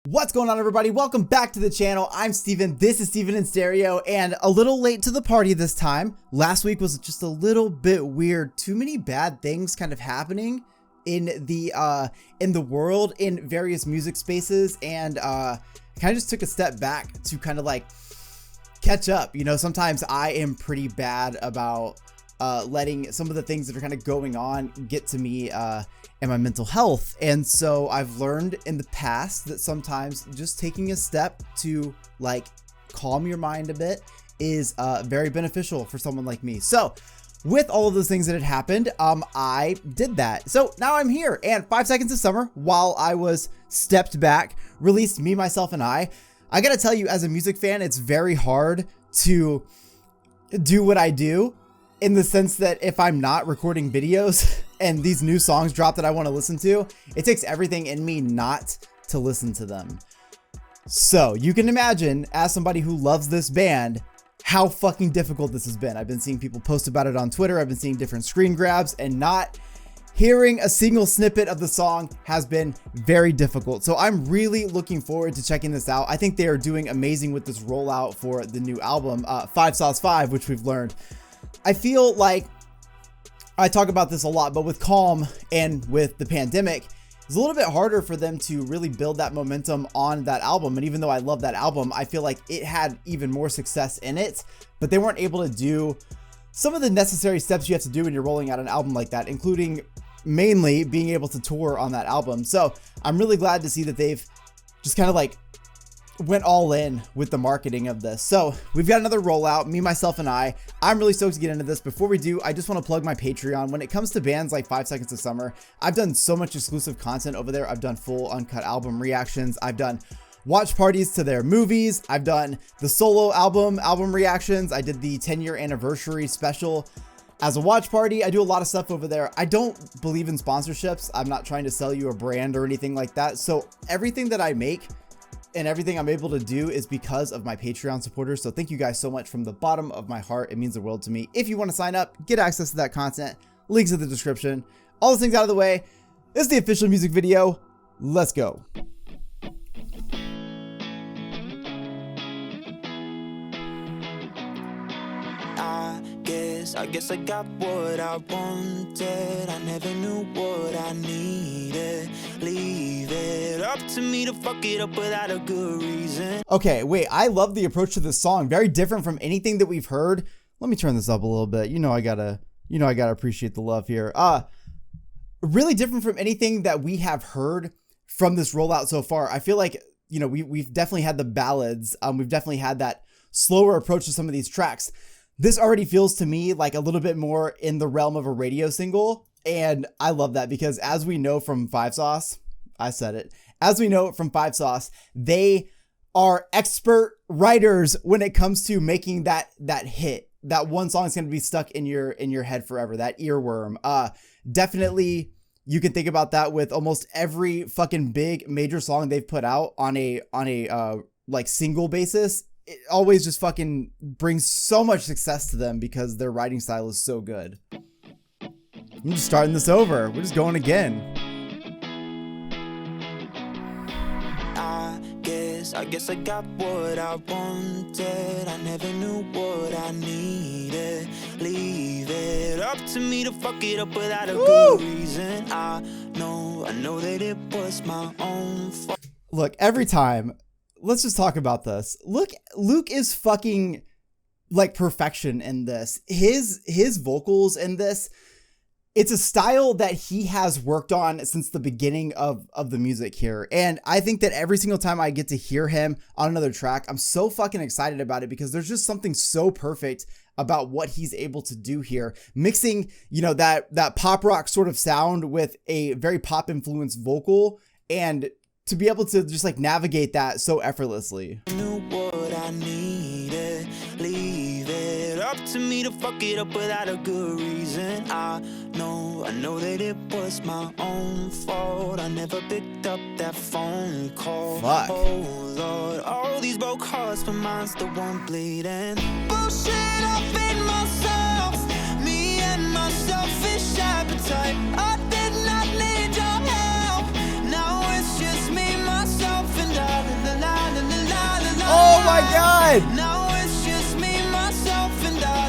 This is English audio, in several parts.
What's going on, everybody? Welcome back to the channel. I'm Steven. This is Steven in Stereo, and a little late to the party this time. Last week was just a little bit weird. Too many bad things kind of happening in the world, in various music spaces, and kind of just took a step back to kind of like catch up. You know, sometimes I am pretty bad about letting some of the things that are kind of going on get to me and my mental health. And so I've learned in the past that sometimes just taking a step to like calm your mind a bit is very beneficial for someone like me. So with all of those things that had happened, I did that. So now I'm here, and 5 Seconds of Summer, while I was stepped back, released Me, Myself, and I gotta tell you, as a music fan, it's very hard to do what I do, in the sense that if I'm not recording videos and these new songs drop that I want to listen to, it takes everything in me not to listen to them. So you can imagine, as somebody who loves this band, how fucking difficult this has been. I've been seeing people post about it on Twitter. I've been seeing different screen grabs, and not hearing a single snippet of the song has been very difficult. So I'm really looking forward to checking this out. I think they are doing amazing with this rollout for the new album, 5 Sauce 5, which we've learned. I feel like I talk about this a lot, but with Calm and with the pandemic, it's a little bit harder for them to really build that momentum on that album. And even though I love that album, I feel like it had even more success in it, but they weren't able to do some of the necessary steps you have to do when you're rolling out an album like that, including mainly being able to tour on that album. So I'm really glad to see that they've just kind of like went all in with the marketing of this. So we've got another rollout, Me, Myself, and I. I'm really stoked to get into this. Before we do, I just want to plug my Patreon. When it comes to bands like 5 Seconds of Summer, I've done so much exclusive content over there. I've done full uncut album reactions. I've done watch parties to their movies. I've done the solo album reactions. I did the 10-year anniversary special as a watch party. I do a lot of stuff over there. I don't believe in sponsorships. I'm not trying to sell you a brand or anything like that. So everything that I make and everything I'm able to do is because of my Patreon supporters. So thank you guys so much from the bottom of my heart. It means the world to me. If you want to sign up, get access to that content, links in the description. All those things out of the way, this is the official music video. Let's go. I guess I got what I wanted. I never knew what I needed. Leave it up to me to fuck it up without a good reason. Okay, wait, I love the approach to this song. Very different from anything that we've heard. Let me turn this up a little bit. You know I gotta appreciate the love here. Really different from anything that we have heard from this rollout so far. I feel like, you know, we've definitely had the ballads. We've definitely had that slower approach to some of these tracks. This already feels to me like a little bit more in the realm of a radio single. And I love that, because as we know from 5 Sauce, as we know from 5 Sauce, they are expert writers when it comes to making that hit. That one song is going to be stuck in your head forever. That earworm. Definitely you can think about that with almost every fucking big major song they've put out on a like single basis. It always just fucking brings so much success to them because their writing style is so good. I'm just starting this over. We're just going again. I guess I got what I wanted. I never knew what I needed. Leave it up to me to fuck it up without a good reason. I know that it was my own fault. Look, every time, let's just talk about this. Look, Luke is fucking like perfection in this. His vocals in this, it's a style that he has worked on since the beginning of the music here. And I think that every single time I get to hear him on another track, I'm so fucking excited about it, because there's just something so perfect about what he's able to do here. Mixing, you know, that pop rock sort of sound with a very pop influenced vocal, and to be able to just like navigate that so effortlessly. Knew what I needed. Leave it up to me to fuck it up without a good reason. I know that it was my own fault. I never picked up that phone call. Fuck. Oh Lord, all these broke hearts, but mine's the one bleeding. Bullshit, I feed myself, me and my selfish appetite. I did not need your help. Now it's just me, myself, and I. god! Now it's just me, myself, and I.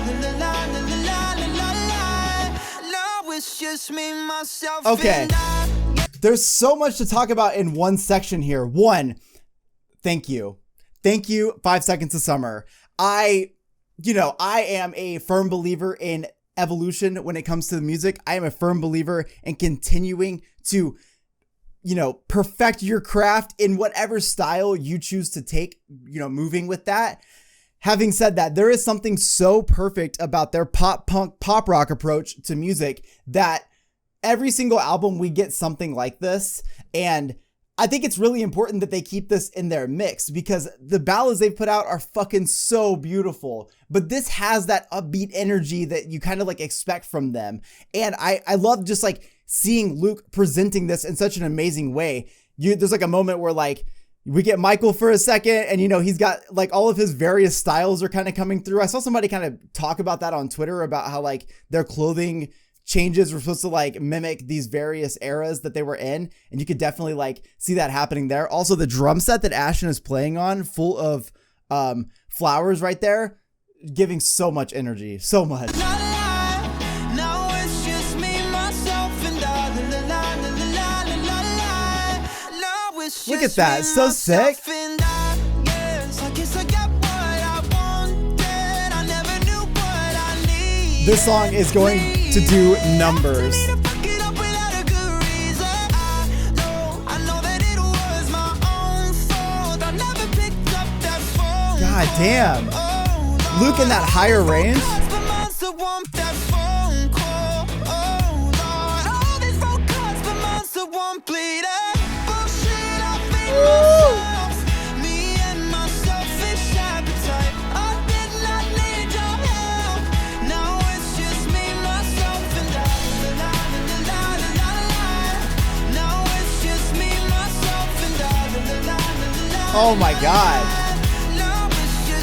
Now it's just me, myself, Okay. and I. There's so much to talk about in one section here. One, thank you. Thank you, 5 Seconds of Summer. I am a firm believer in evolution when it comes to the music. I am a firm believer in continuing to, perfect your craft in whatever style you choose to take, moving with that. Having said that, there is something so perfect about their pop punk, pop rock approach to music that every single album we get something like this. And I think it's really important that they keep this in their mix because the ballads they've put out are fucking so beautiful. But this has that upbeat energy that you kind of like expect from them. And I love just like seeing Luke presenting this in such an amazing way. There's like a moment where like we get Michael for a second and, he's got like all of his various styles are kind of coming through. I saw somebody kind of talk about that on Twitter about how like their clothing changes were supposed to like mimic these various eras that they were in. And you could definitely like see that happening there. Also the drum set that Ashton is playing on, full of flowers right there, giving so much energy, so much. Now it's just me, myself, and I. Now it's Look at just that, me, so sick. myself, and I. Yes, I guess I got what I wanted. I never knew what I needed. This song is going to do numbers. God damn. Luke in that higher range. Oh my God.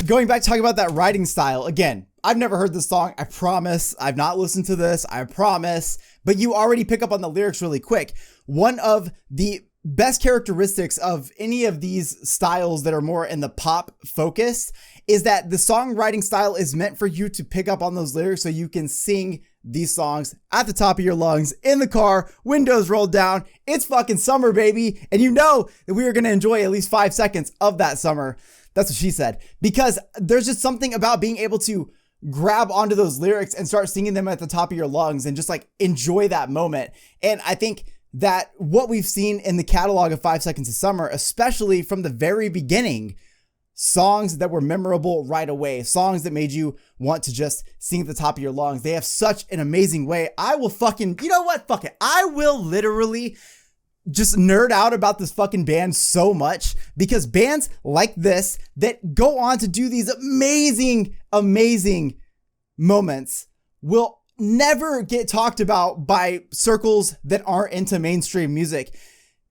Going back, talking about that writing style. Again, I've never heard this song. I promise. I've not listened to this. I promise. But you already pick up on the lyrics really quick. One of the best characteristics of any of these styles that are more in the pop focus is that the songwriting style is meant for you to pick up on those lyrics so you can sing these songs at the top of your lungs, in the car, windows rolled down. It's fucking summer, baby. And you know that we are going to enjoy at least 5 seconds of that summer. That's what she said. Because there's just something about being able to grab onto those lyrics and start singing them at the top of your lungs and just like enjoy that moment. And I think that what we've seen in the catalog of 5 Seconds of Summer, especially from the very beginning, songs that were memorable right away, songs that made you want to just sing at the top of your lungs. They have such an amazing way. I will fucking, you know what? Fuck it. I will literally just nerd out about this fucking band so much because bands like this that go on to do these amazing, amazing moments will never get talked about by circles that aren't into mainstream music.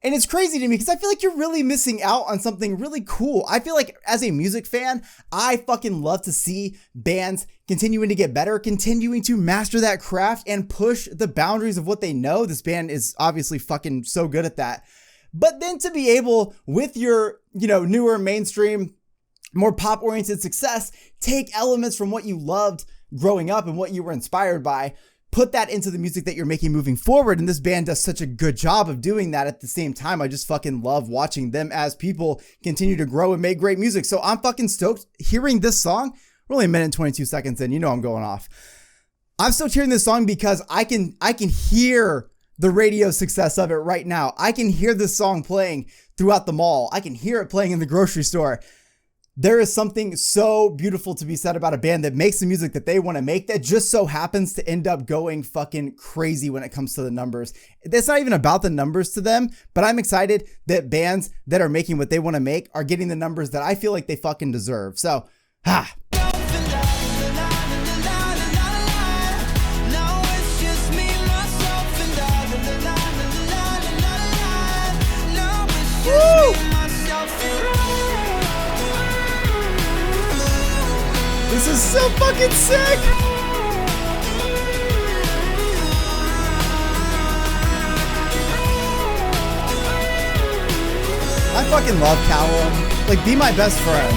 And it's crazy to me because I feel like you're really missing out on something really cool. I feel like as a music fan, I fucking love to see bands continuing to get better, continuing to master that craft and push the boundaries of what they know. This band is obviously fucking so good at that. But then to be able, with your, newer mainstream, more pop-oriented success, take elements from what you loved growing up and what you were inspired by, put that into the music that you're making moving forward. And this band does such a good job of doing that at the same time. I just fucking love watching them as people continue to grow and make great music. So I'm fucking stoked hearing this song. We're only a minute and 22 seconds in. I'm going off. I'm stoked hearing this song because I can hear the radio success of it right now. I can hear this song playing throughout the mall. I can hear it playing in the grocery store. There is something so beautiful to be said about a band that makes the music that they want to make that just so happens to end up going fucking crazy when it comes to the numbers. It's not even about the numbers to them, but I'm excited that bands that are making what they want to make are getting the numbers that I feel like they fucking deserve. So, This is so fucking sick! I fucking love Callum. Like, be my best friend.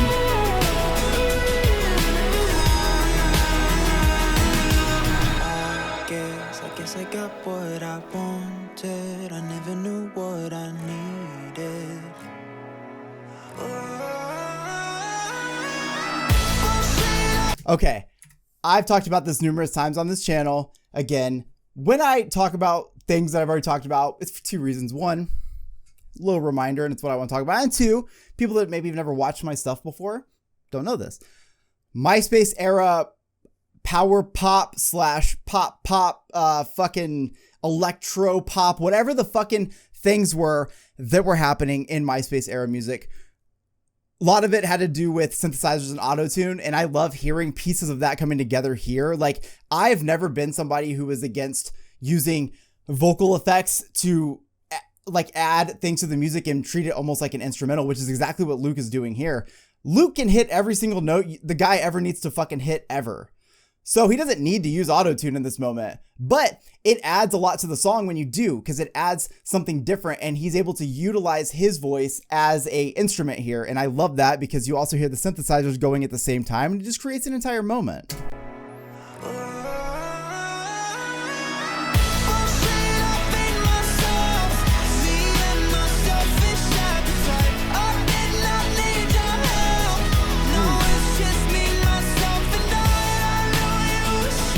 Okay, I've talked about this numerous times on this channel. Again, when I talk about things that I've already talked about, it's for two reasons. One, a little reminder, and it's what I want to talk about. And two, people that maybe have never watched my stuff before don't know this. MySpace era power pop / pop, fucking electro pop, whatever the fucking things were that were happening in MySpace era music. A lot of it had to do with synthesizers and autotune, and I love hearing pieces of that coming together here. Like, I've never been somebody who was against using vocal effects to like add things to the music and treat it almost like an instrumental, which is exactly what Luke is doing here. Luke can hit every single note the guy ever needs to fucking hit ever. So he doesn't need to use autotune in this moment, but it adds a lot to the song when you do, because it adds something different, and he's able to utilize his voice as a instrument here. And I love that because you also hear the synthesizers going at the same time, and it just creates an entire moment.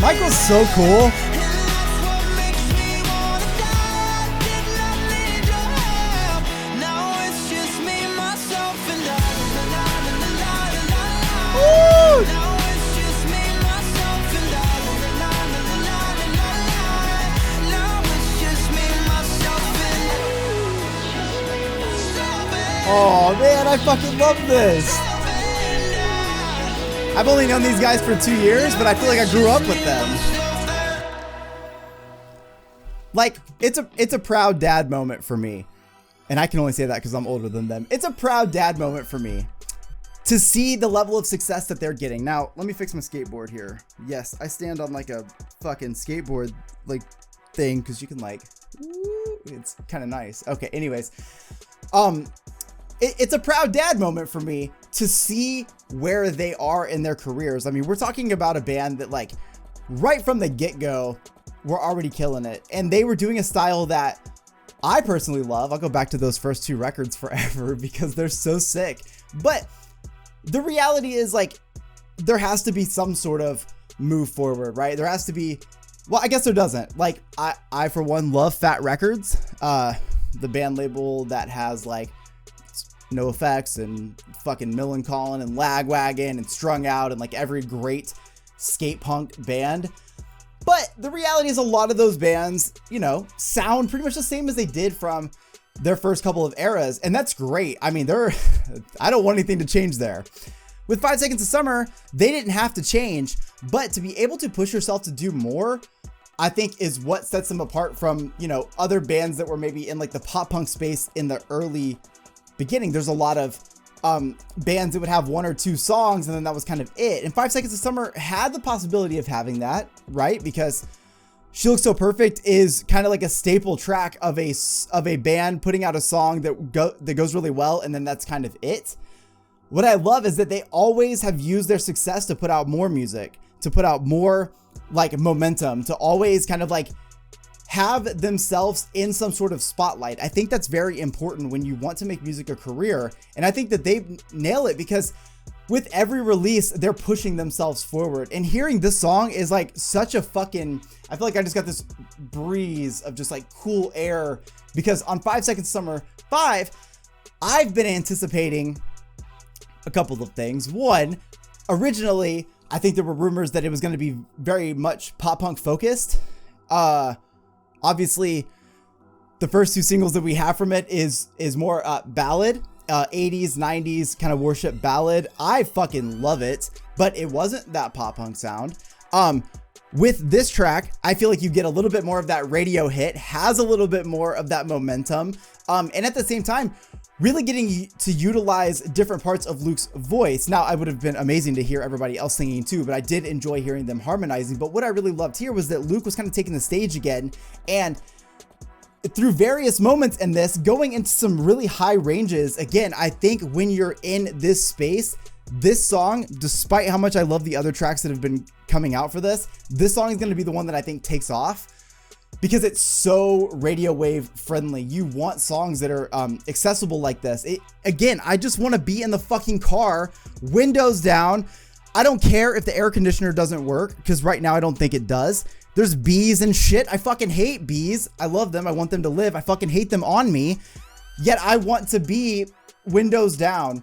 Michael's so cool. Oh man, I fucking love this. I've only known these guys for 2 years, but I feel like I grew up with them. Like, it's a proud dad moment for me. And I can only say that because I'm older than them. It's a proud dad moment for me to see the level of success that they're getting. Now, let me fix my skateboard here. Yes, I stand on like a fucking skateboard like thing because you can like, it's kind of nice. Okay, anyways. It's a proud dad moment for me to see where they are in their careers. I mean, we're talking about a band that like right from the get-go, were already killing it. And they were doing a style that I personally love. I'll go back to those first 2 records forever because they're so sick. But the reality is like, there has to be some sort of move forward, right? There has to be, well, I guess there doesn't. Like I for one love Fat Records, the band label that has like No Effects and fucking Millencolin and Lagwagon and Strung Out and like every great skate punk band. But the reality is a lot of those bands, you know, sound pretty much the same as they did from their first couple of eras. And that's great. I mean, I don't want anything to change there. With 5 Seconds of Summer, they didn't have to change, but to be able to push yourself to do more, I think is what sets them apart from, you know, other bands that were maybe in like the pop punk space in the early beginning. There's a lot of bands that would have 1 or 2 songs and then that was kind of it. And 5 Seconds of Summer had the possibility of having that, right? Because She Looks So Perfect is kind of like a staple track of a band putting out a song that goes really well, and then that's kind of it. What I love is that they always have used their success to put out more music, to put out more like momentum, to always kind of like have themselves in some sort of spotlight. I think that's very important when you want to make music a career. And I think that they nail it because with every release, they're pushing themselves forward. And hearing this song is like such a fucking, I feel like I just got this breeze of just like cool air because on 5 Seconds of Summer 5, I've been anticipating a couple of things. One, originally, I think there were rumors that it was going to be very much pop punk focused. Obviously, the first 2 singles that we have from it is more ballad, 80s, 90s kind of worship ballad. I fucking love it, but it wasn't that pop punk sound. With this track, I feel like you get a little bit more of that radio hit, has a little bit more of that momentum, and at the same time, really getting to utilize different parts of Luke's voice. Now, I would have been amazing to hear everybody else singing too, but I did enjoy hearing them harmonizing. But what I really loved here was that Luke was kind of taking the stage again, and through various moments in this, going into some really high ranges. Again, I think when you're in this space, this song, despite how much I love the other tracks that have been coming out for this song is going to be the one that I think takes off. Because it's so radio wave friendly. You want songs that are accessible like this. Again, I just want to be in the fucking car, windows down, I don't care if the air conditioner doesn't work, because right now I don't think it does. There's bees and shit. I fucking hate bees. I love them. I want them to live. I fucking hate them on me. Yet I want to be windows down.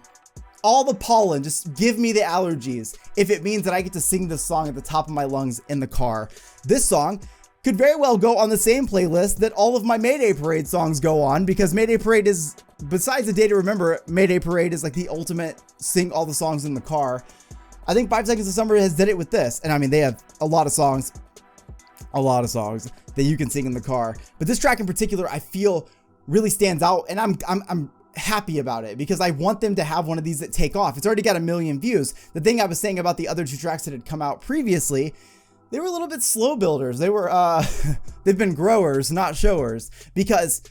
All the pollen, just give me the allergies. If it means that I get to sing this song at the top of my lungs in the car. This song could very well go on the same playlist that all of my Mayday Parade songs go on, because Mayday Parade is, besides A Day to Remember, Mayday Parade is like the ultimate sing all the songs in the car. I think 5 Seconds of Summer has did it with this. And I mean, they have a lot of songs that you can sing in the car. But this track in particular, I feel really stands out, and I'm happy about it, because I want them to have one of these that take off. It's already got 1 million views. The thing I was saying about the other 2 tracks that had come out previously, they were a little bit slow builders. They were, they've been growers, not showers, because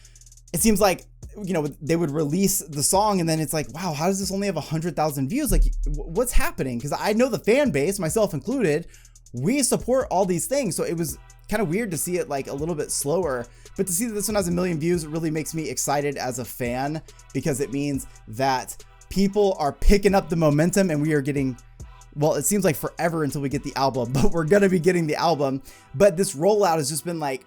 it seems like, you know, they would release the song and then it's like, wow, how does this only have 100,000 views? Like, what's happening? Because I know the fan base, myself included, we support all these things. So it was kind of weird to see it like a little bit slower, but to see that this one has 1 million views really makes me excited as a fan, because it means that people are picking up the momentum and we are getting, well, it seems like forever until we get the album, but we're going to be getting the album. But this rollout has just been like,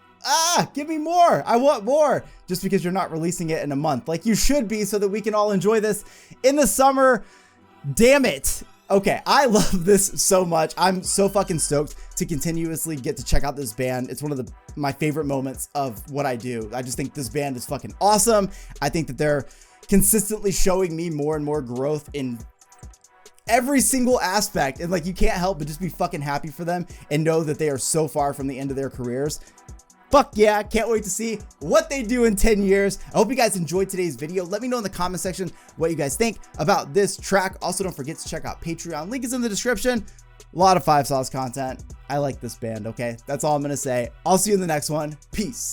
give me more. I want more, just because you're not releasing it in a month like you should be, so that we can all enjoy this in the summer. Damn it. Okay, I love this so much. I'm so fucking stoked to continuously get to check out this band. It's one of my favorite moments of what I do. I just think this band is fucking awesome. I think that they're consistently showing me more and more growth in every single aspect, and like, you can't help but just be fucking happy for them and know that they are so far from the end of their careers. Fuck yeah, can't wait to see what they do in 10 years. I hope you guys enjoyed today's video. Let me know in the comment section what you guys think about this track. Also, don't forget to check out Patreon. Link is in the description. A lot of 5 Sauce content. I like this band, okay? That's all I'm gonna say. I'll see you in the next one. Peace.